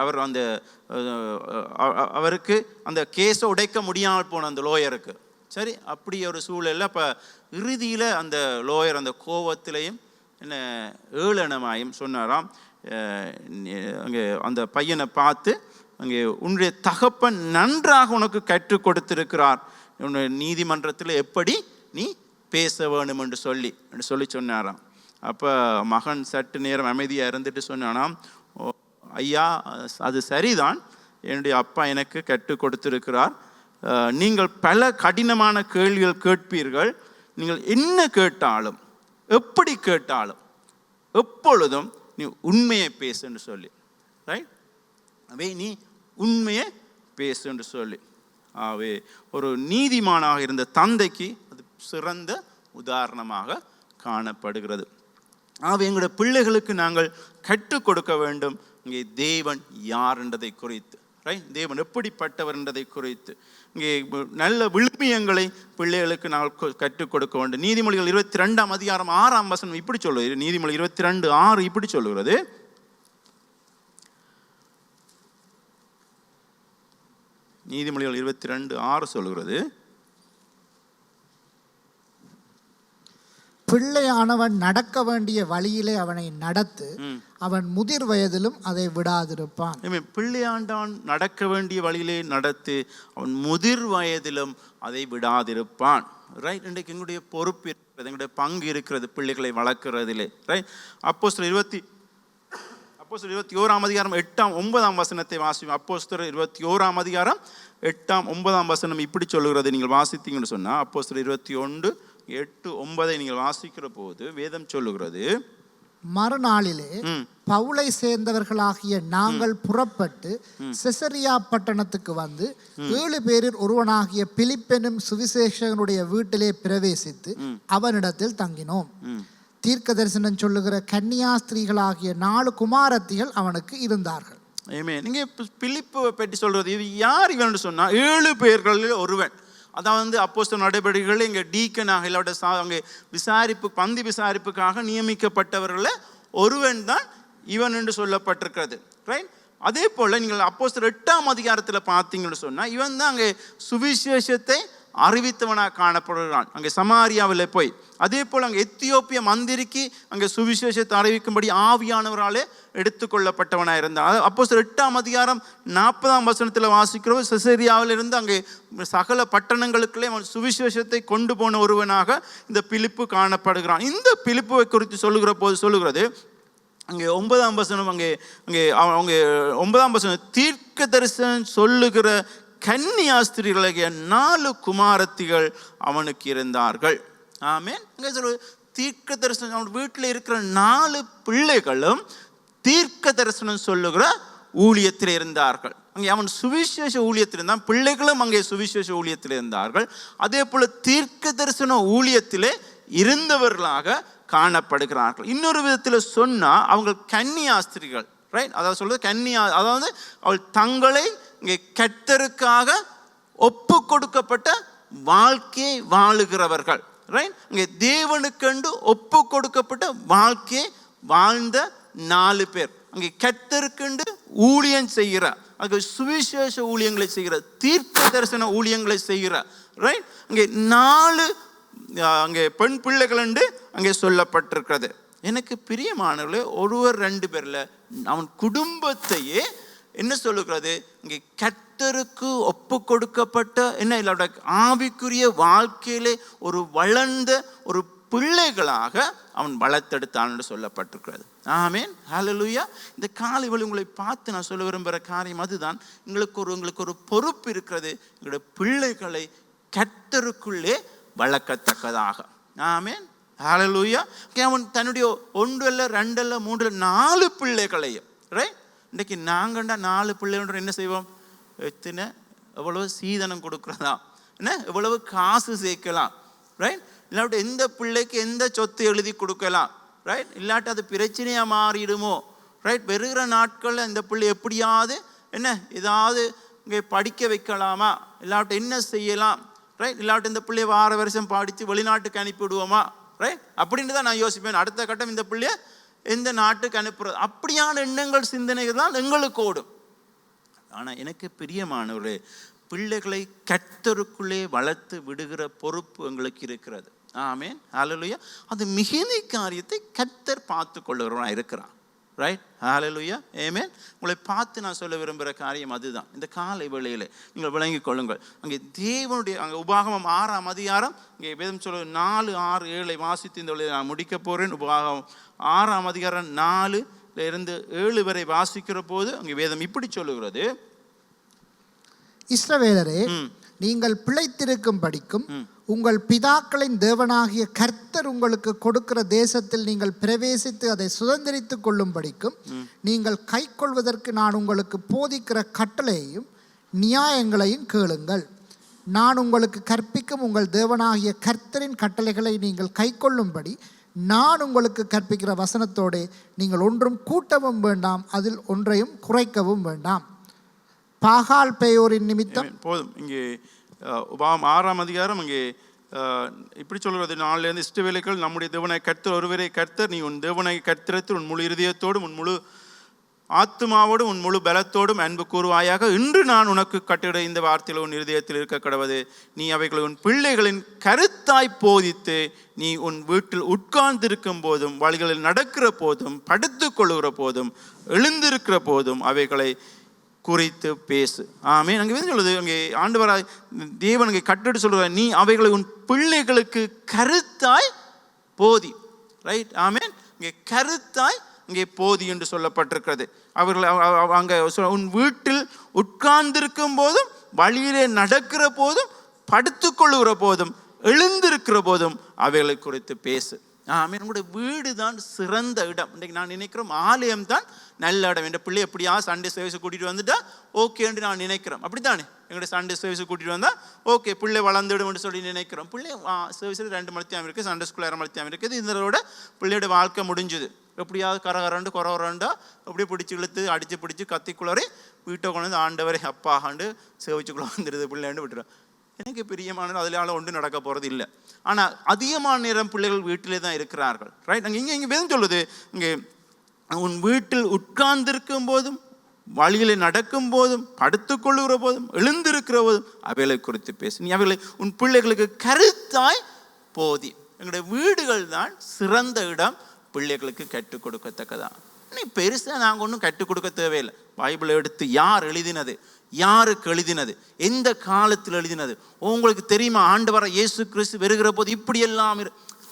அவர் அந்த அவருக்கு அந்த கேஸை உடைக்க முடியாமல் போன அந்த லோயருக்கு. சரி, அப்படி ஒரு சூழலில் அப்போ இறுதியில் அந்த லோயர் அந்த கோபத்திலையும் என்ன ஏளனமாயும் சொன்னாராம், அங்கே அந்த பையனை பார்த்து, அங்கே உன்னுடைய தகப்பன் நன்றாக உனக்கு கற்றுக் கொடுத்திருக்கிறார், உன்னுடைய நீதிமன்றத்தில் எப்படி நீ பேச வேணும் என்று சொல்லி சொன்னாராம். அப்போ மகன் சற்று நேரம் அமைதியாக இருந்துட்டு சொன்னானாம், ஐயா அது சரிதான், என்னுடைய அப்பா எனக்கு கற்றுக் கொடுத்திருக்கிறார், நீங்கள் பல கடினமான கேள்விகள் கேட்பீர்கள், நீங்கள் என்ன கேட்டாலும் எப்படி கேட்டாலும் எப்பொழுதும் நீ உண்மையை பேசுன்னு சொல்லி. ரைட், நீ உண்மையை பேசுன்னு சொல்லி. ஒரு நீதிமானாக இருந்த தந்தைக்கு அது சிறந்த உதாரணமாக காணப்படுகிறது. எங்களுடைய பிள்ளைகளுக்கு நாங்கள் கற்றுக் கொடுக்க வேண்டும் இங்கே தேவன் யார் என்றதை குறித்து, ரைட், தேவன் எப்படிப்பட்டவர் என்றதை குறித்து இங்கே நல்ல விழுமியங்களை பிள்ளைகளுக்கு நாங்கள் கற்றுக் கொடுக்க வேண்டும். நீதிமொழிகள் 22ஆம் அதிகாரம் 6ஆம் வசனம் இப்படி சொல்லுது. நீதிமொழி 22:6 இப்படி சொல்லுகிறது, நீதிமொழிகள் 22:6 சொல்லுகிறது, பிள்ளையானவன் நடக்க வேண்டிய வழியிலே அவனை நடத்து, அவன் முதிர் வயதிலும் அதை விடாதிருப்பான். பிள்ளையாண்டான் நடக்க வேண்டிய வழியிலே நடத்து, அவன் முதிர் வயதிலும் அதை விடாதிருப்பான். ரைட். இன்றைக்கு எங்களுடைய பொறுப்பு இருக்கிறது, எங்களுடைய பங்கு இருக்கிறது பிள்ளைகளை வளர்க்கிறதிலே. ரைட். அப்போஸ்தலர் 21ஆம் அதிகாரம் 8ஆம் 9ஆம் வசனத்தை வாசிப்போம். அப்போஸ்தலர் 21ஆம் அதிகாரம் 8ஆம் 9ஆம் வசனம் இப்படி சொல்லுகிறது. நீங்கள் வாசித்தீங்கன்னு சொன்னால் அப்போஸ்தலர் 21:8-9 நீங்கள் வாசிக்கிற போது வேதம் சொல்லுகிறது, மறுநாளிலே பவுலை சேர்ந்தவர்களாகிய நாங்கள் புறப்பட்டு செசரியா பட்டணத்துக்கு வந்து 7 பேரில் ஒருவனாகிய பிலிப்பெனும் சுவிசேஷகனுடைய வீட்டிலே பிரவேசித்து அவனிடத்தில் தங்கினோம். தீர்க்க தரிசனம் சொல்லுகிற கன்னியாஸ்திரீகளாகிய 4 குமாரத்திகள் அவனுக்கு இருந்தார்கள். நீங்க பிலிப்பை பற்றி சொல்றது, இது யார் இவன் சொன்னா 7 பேர்களில் ஒருவன். அதாவது அப்போஸ்தலர் நடவடிக்கைகள் இங்கே டீக்கனாக இல்லாட்ட அங்கே பந்தி விசாரிப்புக்காக நியமிக்கப்பட்டவர்களை ஒருவன் தான் இவன் என்று சொல்லப்பட்டிருக்கிறது. ரைட். அதே போல் நீங்கள் அப்போஸ்தலர் 8ஆம் அதிகாரத்தில் பார்த்தீங்கன்னு சொன்னால் இவன் தான் அங்கே சுவிசேஷத்தை அறிவித்தவனாக காணப்படுகிறான் அங்கே சமாரியாவில் போய். அதே போல் அங்கே எத்தியோப்பிய மந்திரிக்கு அங்கே சுவிசேஷத்தை அறிவிக்கும்படி ஆவியானவராலே எடுத்துக்கொள்ளப்பட்டவனாக இருந்தான். அப்போஸ்தலர் 8ஆம் அதிகாரம் 40ஆம் வசனத்தில் வாசிக்கிறோம், செசரியாவில் இருந்து அங்கே சகல பட்டணங்களுக்குள்ளே அவன் சுவிசேஷத்தை கொண்டு போன ஒருவனாக இந்த பிலிப்பு காணப்படுகிறான். இந்த பிலிப்புவை குறித்து சொல்லுகிற போது சொல்லுகிறது அங்கே 9ஆம் வசனம், அங்கே 9ஆம் வசனம், தீர்க்க தரிசனம் சொல்லுகிற கன்னியாஸ்திரிகளாகிய 4 குமாரத்திகள் அவனுக்கு இருந்தார்கள். ஆமென். தீர்க்க தரிசனம், அவன் வீட்டில் இருக்கிற 4 பிள்ளைகளும் தீர்க்க தரிசனம் சொல்லுகிற ஊழியத்தில் இருந்தார்கள். அங்கே அவன் சுவிசேஷ ஊழியத்தில் இருந்தான், பிள்ளைகளும் அங்கே சுவிசேஷ ஊழியத்தில் இருந்தார்கள். அதே போல தீர்க்க தரிசன ஊழியத்திலே இருந்தவர்களாக காணப்படுகிறார்கள். இன்னொரு விதத்தில் சொன்னால் அவங்க கன்னியாஸ்திரிகள். ரைட். அதாவது சொல்றது அதாவது அவள் தங்களை இங்கே கர்த்தருக்காக ஒப்பு கொடுக்கப்பட்ட வாழ்க்கையை வாழுகிறவர்கள். ரைட். இங்கே தேவனுக்கென்று ஒப்பு கொடுக்கப்பட்ட வாழ்க்கையை வாழ்ந்த 4 பேர். அங்கே கர்த்தருக்கென்று ஊழியம் செய்கிற, அங்கே சுவிசேஷ ஊழியங்களை செய்கிற, தீர்க்க தரிசன ஊழியங்களை செய்கிற. ரைட். அங்கே 4 அங்கே பெண் பிள்ளைகள் என்று அங்கே சொல்லப்பட்டிருக்கிறது. எனக்கு பிரியமானவர்களே, ஒருவர் 2 பேரில் அவன் குடும்பத்தையே என்ன சொல்லுகிறது, இங்கே கர்த்தருக்கு ஒப்பு கொடுக்கப்பட்ட என்ன இல்லோட ஆவிக்குரிய வாழ்க்கையிலே ஒரு வளர்ந்த ஒரு பிள்ளைகளாக அவன் வளர்த்தெடுத்தான் என்று சொல்லப்பட்டிருக்கிறது. ஆமென். ஹல்லேலூயா. இந்த காலை வேளை உங்களை பார்த்து நான் சொல்ல விரும்புகிற காரியம் அதுதான். உங்களுக்கு ஒரு பொறுப்பு இருக்கிறது, எங்களுடைய பிள்ளைகளை கர்த்தருக்குள்ளே வளர்க்கத்தக்கதாக. ஆமென். ஹல்லேலூயா. அவன் தன்னுடைய 1 அல்ல 2 அல்ல 3 அல்ல 4 பிள்ளைகளையும். ரைட். இன்றைக்கு நாங்கண்டா 4 பிள்ளைன்ற என்ன செய்வோம், எத்தனை எவ்வளவு சீதனம் கொடுக்குறதா, என்ன எவ்வளவு காசு சேர்க்கலாம். ரைட். இல்லாட்ட எந்த பிள்ளைக்கு எந்த சொத்து எழுதி கொடுக்கலாம். ரைட். இல்லாட்டி அது பிரச்சனையாக மாறிடுமோ. ரைட். வருகிற நாட்களில் இந்த பிள்ளை எப்படியாவது என்ன ஏதாவது இங்கே படிக்க வைக்கலாமா, இல்லாட்ட என்ன செய்யலாம். ரைட். இல்லாட்டி இந்த பிள்ளைய வார வருஷம் படித்து வெளிநாட்டுக்கு அனுப்பிவிடுவோமா. ரைட். அப்படின்னு தான் நான் யோசிப்பேன். அடுத்த கட்டம் இந்த பிள்ளைய எந்த நாட்டுக்கு அனுப்புறது, அப்படியான எண்ணங்கள் சிந்தனைகள் தான் எங்களுக்கு ஓடும். ஆனால் எனக்கு பிரியமானவர்களே, பிள்ளைகளை கர்த்தருக்குள்ளே வளர்த்து விடுகிற பொறுப்பு எங்களுக்கு இருக்கிறது. ஆமென். ஹல்லேலூயா. அது மிகுந்த காரியத்தை கர்த்தர் பார்த்து கொள்ளுகிறவனாக இருக்கிறான். ரைட். ஹல்லேலூயா. ஆமென். உங்களை பார்த்து நான் சொல்ல விரும்புகிற காரியம் அதுதான். இந்த காலை வேளையில் நீங்கள் விளங்கிக் கொள்ளுங்கள். அங்கே தேவனுடைய அங்கே உபாகமம் 6ஆம் அதிகாரம் இங்கே வேதம் சொல்ல 4, 6, 7 வாசித்து இந்த வழியை நான் முடிக்க போகிறேன். உபாகமம் 6ஆம் அதிகாரம் 4 7 வரை வாசிக்கிற போது அங்கே வேதம் இப்படி சொல்லுகிறது, இஸ்ரவேலரே, நீங்கள் பிழைத்திருக்கும் படிக்கும் உங்கள் பிதாக்களின் தேவனாகிய கர்த்தர் உங்களுக்கு கொடுக்கிற தேசத்தில் நீங்கள் பிரவேசித்து அதை சுதந்திரித்துக் கொள்ளும் படிக்கும் நீங்கள் கை கொள்வதற்கு நான் உங்களுக்கு போதிக்கிற கட்டளையையும் நியாயங்களையும் கேளுங்கள். நான் உங்களுக்கு கற்பிக்கும் உங்கள் தேவனாகிய கர்த்தரின் கட்டளைகளை நீங்கள் கை கொள்ளும்படி நான் உங்களுக்கு கற்பிக்கிற வசனத்தோடு நீங்கள் ஒன்றும் கூட்டவும் வேண்டாம், அதில் ஒன்றையும் குறைக்கவும் வேண்டாம். பாகால் பேயோரின் நிமித்தம் போதும். இங்கே உபாகமம் 6ஆம் அதிகாரம் இங்கே இப்படி சொல்கிறது, 4 இஸ்ரவேலர்கள் நம்முடைய தேவனாய் கர்த்தர் ஒருவரே கர்த்தர், நீ உன் தேவனாய் கர்த்தரத்தில் உன் முழு இருதயத்தோடும் உன் முழு ஆத்துமாவோடும் உன் முழு பலத்தோடும் அன்பு கூறுவாயாக. இன்று நான் உனக்கு கட்டிட இந்த வார்த்தையில் உன் இருதயத்தில் இருக்க கடவது. நீ அவைகளை உன் பிள்ளைகளின் கருத்தாய் போதித்து, நீ உன் வீட்டில் உட்கார்ந்திருக்கும் போதும், வழிகளில் நடக்கிற போதும், படுத்து கொள்ளுகிற போதும், எழுந்திருக்கிற போதும் அவைகளை குறித்து பேசு. ஆமென். அங்கே சொல்லுது, அங்கே ஆண்டவராய் தேவன் அங்கே கட்டிட்டு சொல்கிறார், நீ அவைகளை உன் பிள்ளைகளுக்கு கருத்தாய் போதி. ரைட்? ஆமென். இங்கே கருத்தாய் இங்கே போதி என்று சொல்லப்பட்டிருக்கிறது. அவர்கள் அங்கே உன் வீட்டில் உட்கார்ந்திருக்கும் போதும், வழியிலே நடக்கிற போதும், படுத்துக்கொள்ளுகிற போதும், எழுந்திருக்கிற போதும் அவைகளை குறித்து பேசு. ஆமென். உங்களுடைய வீடு தான் சிறந்த இடம். இன்றைக்கு நான் நினைக்கிறோம் ஆலயம் தான் நல்ல இடம். என் பிள்ளை எப்படியா சண்டே சர்வீஸை கூட்டிகிட்டு வந்துட்டா ஓகேன்னு நான் நினைக்கிறோம். அப்படி தானே? எங்களுடைய சண்டே சர்வீஸை கூட்டிகிட்டு வந்தால் ஓகே, பிள்ளை வளர்ந்துடும்னு சொல்லி நினைக்கிறோம். பிள்ளை சர்வீஸில் 2 மணித்தியாம் இருக்குது, சண்டே ஸ்கூல் 1/2 மணித்தியாம் இருக்குது. இதோட பிள்ளையோட வாழ்க்கை முடிஞ்சுது. எப்படியாவது கரகரண்டு குறவரண்டா அப்படியே பிடிச்சி இழுத்து அடித்து பிடிச்சி கத்திக்குள்ளறி வீட்டை கொண்டு வந்து ஆண்டவரை அப்பாண்டு சேவிச்சுக்குள்ளே வந்துடுது பிள்ளைன்னு விட்டுறோம். எனக்கு பிரியமானது அதில் ஒன்றும் நடக்க போகிறது இல்லை. ஆனால் அதிகமான நேரம் பிள்ளைகள் வீட்டிலே தான் இருக்கிறார்கள். ரைட்? அங்கே இங்கே வேதம் சொல்லுது, இங்கே உன் வீட்டில் உட்கார்ந்திருக்கும் போதும், வழியிலே நடக்கும் போதும், படுத்துக்கொள்ளுகிற போதும், எழுந்திருக்கிற போதும் அவைகளை குறித்து பேசு. நீ அவைகளை உன் பிள்ளைகளுக்கு கருத்தாய் போதி. எங்களுடைய வீடுகள் தான் சிறந்த இடம் பிள்ளைகளுக்கு கற்றுக் கொடுக்கத்தக்கதான். நீ பெருசாக நாங்கள் ஒன்றும் கற்றுக் கொடுக்க தேவையில்லை. பைபிளை எடுத்து யார் எழுதினது, யாருக்கு எழுதினது, எந்த காலத்தில் எழுதினது, உங்களுக்கு தெரியுமா? ஆண்டவர இயேசு கிறிஸ்து வருகிற போது இப்படியெல்லாம்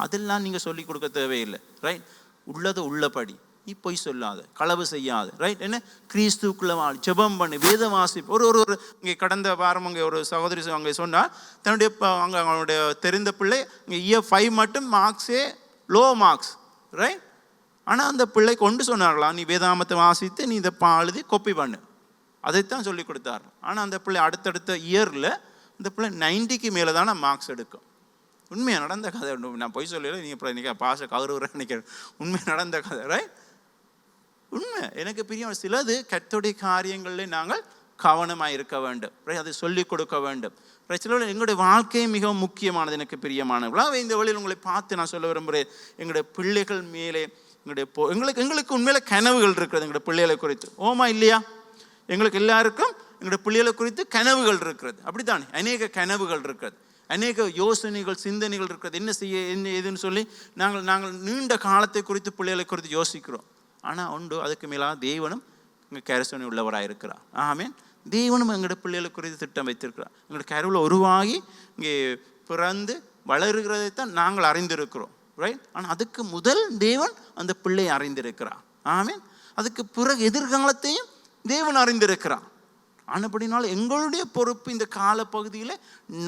அதெல்லாம் நீங்கள் சொல்லிக் கொடுக்க தேவையில்லை. ரைட்? உள்ளதை உள்ளபடி, நீ பொய் சொல்லாத, களவு செய்யாத. ரைட்? என்ன? கிறிஸ்துக்குள்ள வாழ், ஜெபம் பண்ணி, வேத வாசிப்பு. ஒரு இங்கே கடந்த வாரம் அங்கே ஒரு சகோதரி அங்கே சொன்னால், தன்னுடைய அங்கே அவனுடைய தெரிந்த பிள்ளை இங்கே இயர் 5 மட்டும் மார்க்ஸே லோ மார்க்ஸ். ரைட்? ஆனால் அந்த பிள்ளை கொண்டு சொன்னார்களா, நீ வேதாமத்தை வாசித்து நீ இதை எழுதி கொப்பி பண்ணு. அதைத்தான் சொல்லி கொடுத்தார். ஆனால் அந்த பிள்ளை அடுத்தடுத்த இயரில் இந்த பிள்ளை 90க்கு மேலே தானே மார்க்ஸ் எடுக்கும். உண்மையாக நடந்த கதை. நான் பொய் சொல்லலை, நீங்கள் இப்போ இன்றைக்கி பாச கௌரவரை நினைக்கிறேன். உண்மையாக நடந்த கதை. ரைட்? உண்மை. எனக்கு பிரியம் சிலது கர்த்தருடைய காரியங்களில் நாங்கள் கவனமாக இருக்க வேண்டும். ரைட்? அதை சொல்லிக் கொடுக்க வேண்டும். ரைட்? சில எங்களுடைய வாழ்க்கையும் மிகவும் முக்கியமானது, எனக்கு பிரியமானவர்களாக. இந்த வழியில் உங்களை பார்த்து நான் சொல்ல விரும்புகிறேன், எங்களுடைய பிள்ளைகள் மேலே எங்களுக்கு உண்மையில கனவுகள் இருக்கிறது எங்களுடைய பிள்ளைகளை குறித்து. ஓமா இல்லையா? எங்களுக்கு எல்லாருக்கும் எங்களுடைய பிள்ளைகளை குறித்து கனவுகள் இருக்கிறது. அப்படித்தானே? அநேக கனவுகள் இருக்கிறது, அநேக யோசனைகள், சிந்தனைகள் இருக்கிறது. என்ன செய்ய, என்ன ஏதுன்னு சொல்லி நாங்கள் நீண்ட காலத்தை குறித்து பிள்ளைகளை குறித்து யோசிக்கிறோம். ஆனால் உண்டு, அதுக்கு மேலாக தேவனும் இங்கே கரிசனை உள்ளவராக இருக்கிறார். ஆமென். தேவனும் எங்களுடைய பிள்ளைகளை குறித்து திட்டம் வைத்திருக்கிறார். எங்களுடைய கருவில் உருவாகி இங்கே பிறந்து வளருகிறதைத்தான் நாங்கள் அறிந்திருக்கிறோம். ரைட்? ஆனால் அதுக்கு முதல் தேவன் அந்த பிள்ளையை அறிந்திருக்கிறார். ஆமென். அதுக்கு பிறகு எதிர்காலத்தையும் தேவன் அறிந்திருக்கிறார். ஆனபடினால் எங்களுடைய பொறுப்பு இந்த காலப்பகுதியில்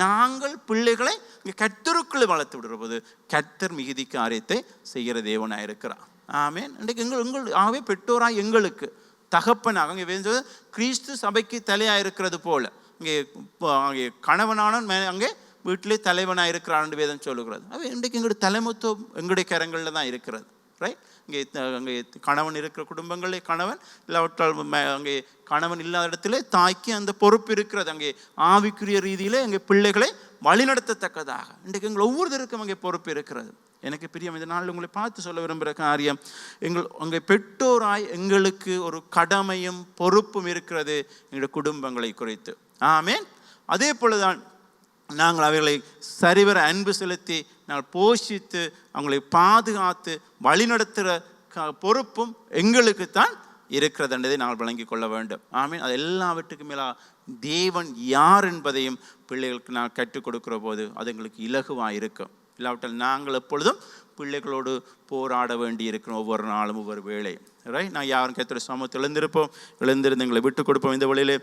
நாங்கள் பிள்ளைகளை இங்கே கர்த்தருக்குள்ளே வளர்த்து விடுற போது கர்த்தர் மிகுதி காரியத்தை செய்கிற தேவனாக இருக்கிறார். ஆமென். இன்றைக்கு ஆகவே பெற்றோராக எங்களுக்கு தகப்பனாக இங்கே வேண்டியது கிறிஸ்து சபைக்கு தலையாக இருக்கிறது போல இங்கே கணவனான அங்கே வீட்டிலே தலைவனாக இருக்கிறான்னு வேதம் சொல்லுகிறது. இன்றைக்கு எங்களுடைய தலைமத்துவம் எங்களுடைய கரங்களில் தான் இருக்கிறது. ரைட்? அங்கே கணவன் இருக்கிற குடும்பங்களே கணவன், இல்லாவிட்டால் அங்கே கணவன் இல்லாத இடத்துல தாய்க்கு அந்த பொறுப்பு இருக்கிறது. அங்கே ஆவிக்குரிய ரீதியில் எங்கள் பிள்ளைகளை வழிநடத்தத்தக்கதாக இன்றைக்கு எங்கள் ஒவ்வொருத்தருக்கும் அங்கே பொறுப்பு இருக்கிறது. எனக்கு பிரியம், இந்த நாள் உங்களை பார்த்து சொல்ல விரும்புகிற காரியம், அங்கே பெற்றோராய் எங்களுக்கு ஒரு கடமையும் பொறுப்பும் இருக்கிறது எங்களுடைய குடும்பங்களை குறித்து. ஆமென். அதே போலதான் நாங்கள் அவைகளை சரிவர அன்பு செலுத்தி நாங்கள் போஷித்து அவங்களை பாதுகாத்து வழிநடத்துகிற பொறுப்பும் எங்களுக்குத்தான் இருக்கிறது என்பதை நாங்கள் விளங்கிக் கொள்ள வேண்டும். ஆமீன். அது எல்லாவற்றுக்கும் மேலாக தேவன் யார் என்பதையும் பிள்ளைகளுக்கு நான் கற்றுக் கொடுக்கிற போது அது எங்களுக்கு இலகுவாக இருக்கும். இல்லாவிட்டால் நாங்கள் எப்பொழுதும் பிள்ளைகளோடு போராட வேண்டி இருக்கிறோம், ஒவ்வொரு நாளும் ஒவ்வொரு வேளையும். ரைட்? நான் யாரும் கர்த்தருடைய சமூகத்தில் எழுந்திருப்போம், எழுந்திருந்து எங்களை விட்டு கொடுப்போம். இந்த வழியிலே